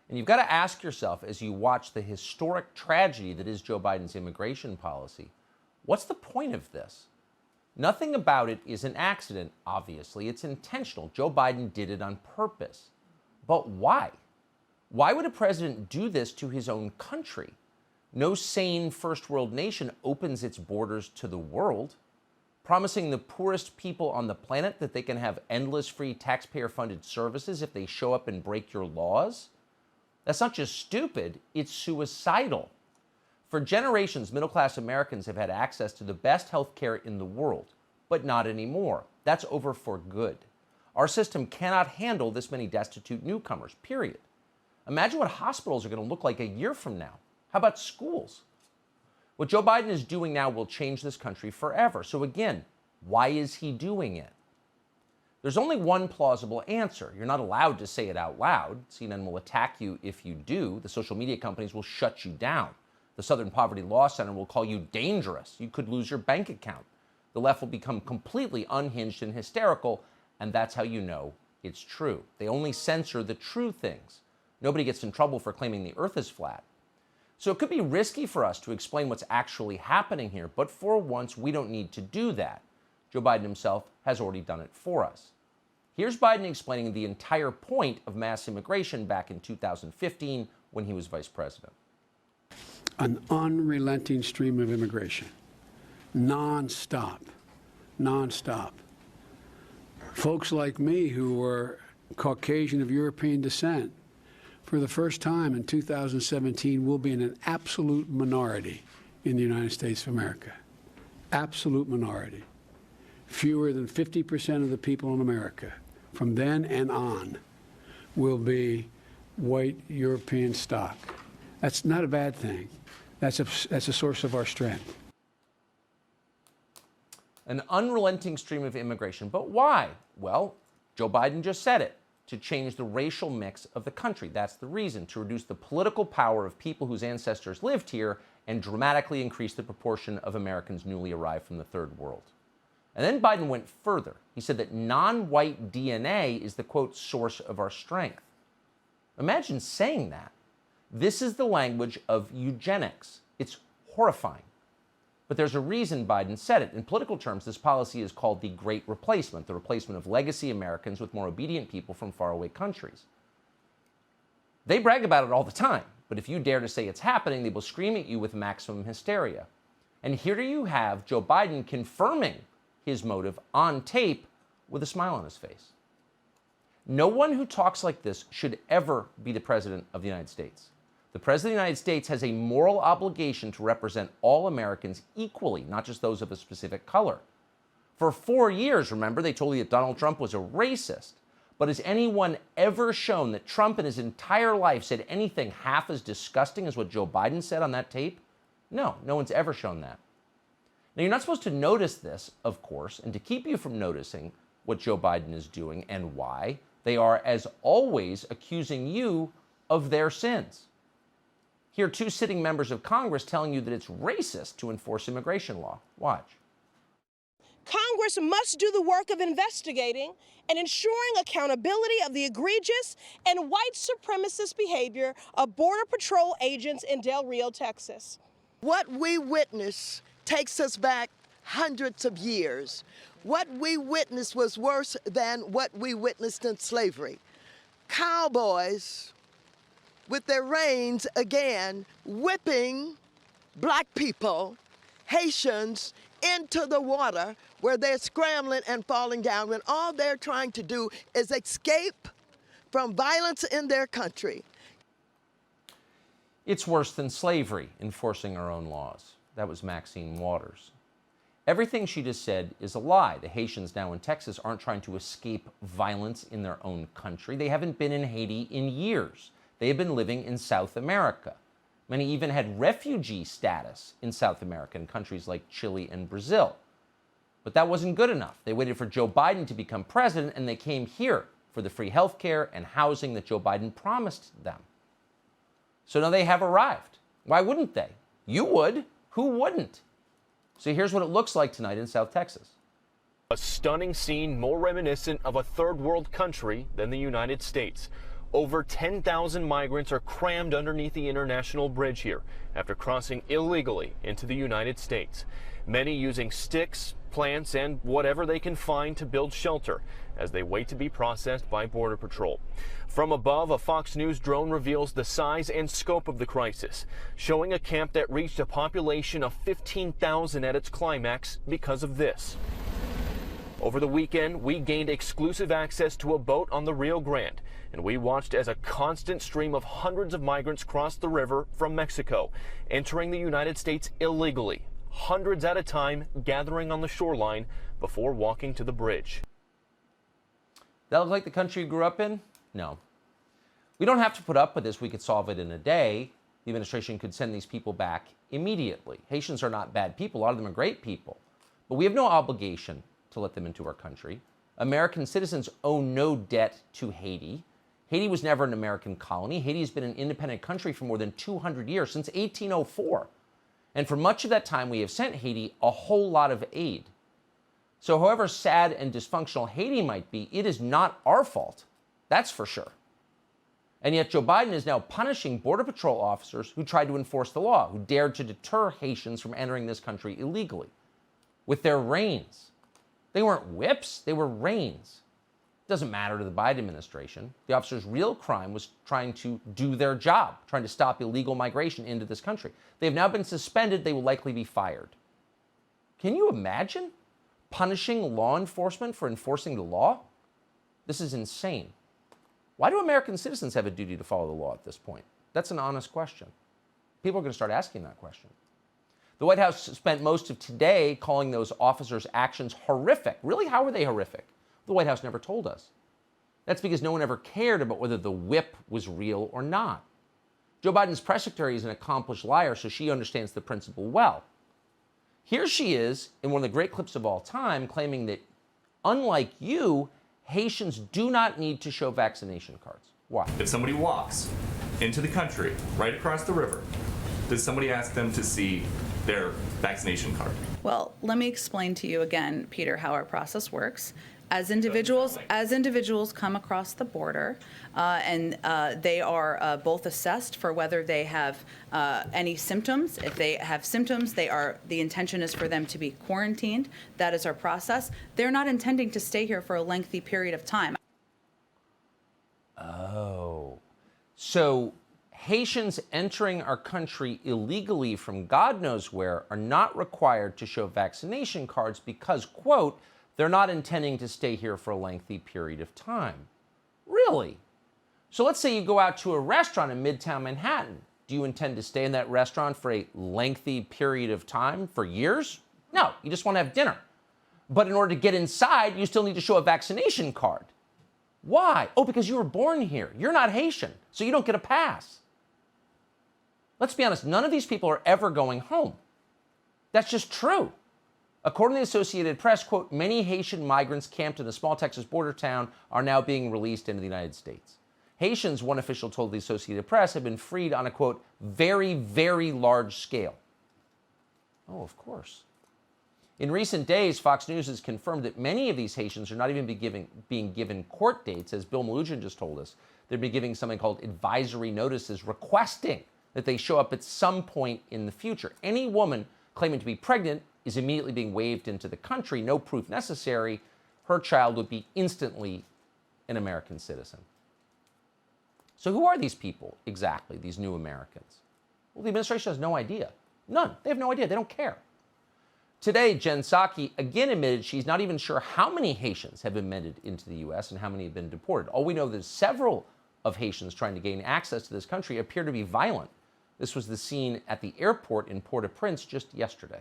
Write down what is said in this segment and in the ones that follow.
And you've got to ask yourself, as you watch the historic tragedy that is Joe Biden's immigration policy, what's the point of this? Nothing about it is an accident, obviously. It's intentional. Joe Biden did it on purpose. But why? Why would a president do this to his own country? No sane first world nation opens its borders to the world, promising the poorest people on the planet that they can have endless free taxpayer-funded services if they show up and break your laws. That's not just stupid, it's suicidal. For generations, middle-class Americans have had access to the best health care in the world, but not anymore. That's over for good. Our system cannot handle this many destitute newcomers, period. Imagine what hospitals are going to look like a year from now. How about schools? What Joe Biden is doing now will change this country forever. So again, why is he doing it? There's only one plausible answer. You're not allowed to say it out loud. CNN will attack you if you do. The social media companies will shut you down. The Southern Poverty Law Center will call you dangerous. You could lose your bank account. The left will become completely unhinged and hysterical, and that's how you know it's true. They only censor the true things. Nobody gets in trouble for claiming the earth is flat. So it could be risky for us to explain what's actually happening here, but for once, we don't need to do that. Joe Biden himself has already done it for us. Here's Biden explaining the entire point of mass immigration back in 2015 when he was vice president. An unrelenting stream of immigration, nonstop. Folks like me who were Caucasian of European descent, for the first time in 2017, will be in an absolute minority in the United States of America. Absolute minority. Fewer than 50% of the people in America from then and on will be white European stock. That's not a bad thing. That's a source of our strength. An unrelenting stream of immigration. But why? Well, Joe Biden just said it. To change the racial mix of the country. That's the reason. To reduce the political power of people whose ancestors lived here and dramatically increase the proportion of Americans newly arrived from the third world. And then Biden went further. He said that non-white DNA is the, quote, source of our strength. Imagine saying that. This is the language of eugenics. It's horrifying. But there's a reason Biden said it. In political terms, this policy is called the Great Replacement, the replacement of legacy Americans with more obedient people from faraway countries. They brag about it all the time, but if you dare to say it's happening, they will scream at you with maximum hysteria. And here you have Joe Biden confirming his motive on tape with a smile on his face. No one who talks like this should ever be the president of the United States. The President of the United States has a moral obligation to represent all Americans equally, not just those of a specific color. For 4 years, remember, they told you that Donald Trump was a racist. But has anyone ever shown that Trump in his entire life said anything half as disgusting as what Joe Biden said on that tape? No, no one's ever shown that. Now, you're not supposed to notice this, of course, and to keep you from noticing what Joe Biden is doing and why, they are, as always, accusing you of their sins. Here are two sitting members of Congress telling you that it's racist to enforce immigration law. Watch. Congress must do the work of investigating and ensuring accountability of the egregious and white supremacist behavior of Border Patrol agents in Del Rio, Texas. What we witnessed takes us back hundreds of years. What we witnessed was worse than what we witnessed in slavery. Cowboys with their reins again, whipping black people, Haitians, into the water where they're scrambling and falling down when all they're trying to do is escape from violence in their country. It's worse than slavery, enforcing our own laws. That was Maxine Waters. Everything she just said is a lie. The Haitians now in Texas aren't trying to escape violence in their own country. They haven't been in Haiti in years. They have been living in South America. Many even had refugee status in South America in countries like Chile and Brazil. But that wasn't good enough. They waited for Joe Biden to become president, and they came here for the free health care and housing that Joe Biden promised them. So now they have arrived. Why wouldn't they? You would. Who wouldn't? So here's what it looks like tonight in South Texas. A stunning scene more reminiscent of a third world country than the United States. Over 10,000 migrants are crammed underneath the international bridge here after crossing illegally into the United States. Many using sticks, plants, and whatever they can find to build shelter as they wait to be processed by Border Patrol. From above, a Fox News drone reveals the size and scope of the crisis, showing a camp that reached a population of 15,000 at its climax because of this. Over the weekend, we gained exclusive access to a boat on the Rio Grande, and we watched as a constant stream of hundreds of migrants crossed the river from Mexico, entering the United States illegally, hundreds at a time gathering on the shoreline before walking to the bridge. That look like the country you grew up in? No. We don't have to put up with this. We could solve it in a day. The administration could send these people back immediately. Haitians are not bad people. A lot of them are great people. But we have no obligation to let them into our country. American citizens owe no debt to Haiti. Haiti was never an American colony. Haiti has been an independent country for more than 200 years, since 1804. And for much of that time, we have sent Haiti a whole lot of aid. So however sad and dysfunctional Haiti might be, it is not our fault. That's for sure. And yet Joe Biden is now punishing Border Patrol officers who tried to enforce the law, who dared to deter Haitians from entering this country illegally with their reins. They weren't whips, they were reins. It doesn't matter to the Biden administration. The officers' real crime was trying to do their job, trying to stop illegal migration into this country. They have now been suspended. They will likely be fired. Can you imagine punishing law enforcement for enforcing the law? This is insane. Why do American citizens have a duty to follow the law at this point? That's an honest question. People are going to start asking that question. The White House spent most of today calling those officers' actions horrific. Really, how were they horrific? The White House never told us. That's because no one ever cared about whether the whip was real or not. Joe Biden's press secretary is an accomplished liar, so she understands the principle well. Here she is, in one of the great clips of all time, claiming that, unlike you, Haitians do not need to show vaccination cards. Why? If somebody walks into the country, right across the river, does somebody ask them to see their vaccination card? Well, let me explain to you again, Peter, how our process works. As individuals come across the border, and they are both assessed for whether they have any symptoms. If they have symptoms, the intention is for them to be quarantined. That is our process. They're not intending to stay here for a lengthy period of time. Oh, so Haitians entering our country illegally from God knows where are not required to show vaccination cards because, quote, they're not intending to stay here for a lengthy period of time. Really? So let's say you go out to a restaurant in Midtown Manhattan. Do you intend to stay in that restaurant for a lengthy period of time, for years? No, you just want to have dinner. But in order to get inside, you still need to show a vaccination card. Why? Oh, because you were born here. You're not Haitian, so you don't get a pass. Let's be honest, none of these people are ever going home. That's just true. According to the Associated Press, quote, many Haitian migrants camped in a small Texas border town are now being released into the United States. Haitians, one official told the Associated Press, have been freed on a, quote, very, very large scale. Oh, of course. In recent days, Fox News has confirmed that many of these Haitians are not even being given court dates, as Bill Malugin just told us. They're being given something called advisory notices requesting that they show up at some point in the future. Any woman claiming to be pregnant is immediately being waved into the country, no proof necessary. Her child would be instantly an American citizen. So who are these people exactly, these new Americans? Well, the administration has no idea. None. They have no idea. They don't care. Today, Jen Psaki again admitted she's not even sure how many Haitians have been admitted into the U.S. and how many have been deported. All we know is several of Haitians trying to gain access to this country appear to be violent. This was the scene at the airport in Port-au-Prince just yesterday.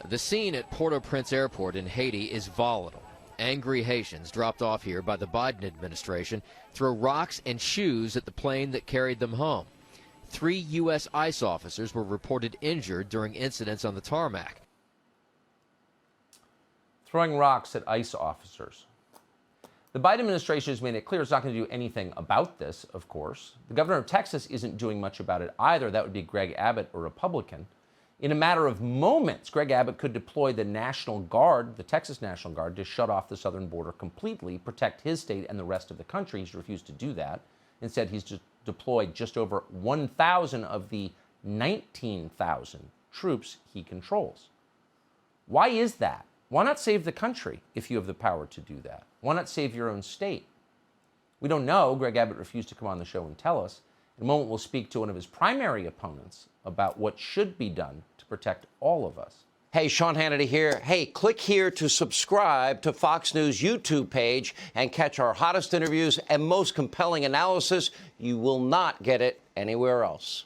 The scene at Port-au-Prince Airport in Haiti is volatile. Angry Haitians dropped off here by the Biden administration throw rocks and shoes at the plane that carried them home. 3 U.S. ICE officers were reported injured during incidents on the tarmac. Throwing rocks at ICE officers. The Biden administration has made it clear it's not going to do anything about this, of course. The governor of Texas isn't doing much about it either. That would be Greg Abbott, a Republican. In a matter of moments, Greg Abbott could deploy the National Guard, the Texas National Guard, to shut off the southern border completely, protect his state and the rest of the country. He's refused to do that. Instead, he's deployed just over 1,000 of the 19,000 troops he controls. Why is that? Why not save the country if you have the power to do that? Why not save your own state? We don't know. Greg Abbott refused to come on the show and tell us. In a moment, we'll speak to one of his primary opponents about what should be done to protect all of us. Hey, Sean Hannity here. Hey, click here to subscribe to Fox News YouTube page and catch our hottest interviews and most compelling analysis. You will not get it anywhere else.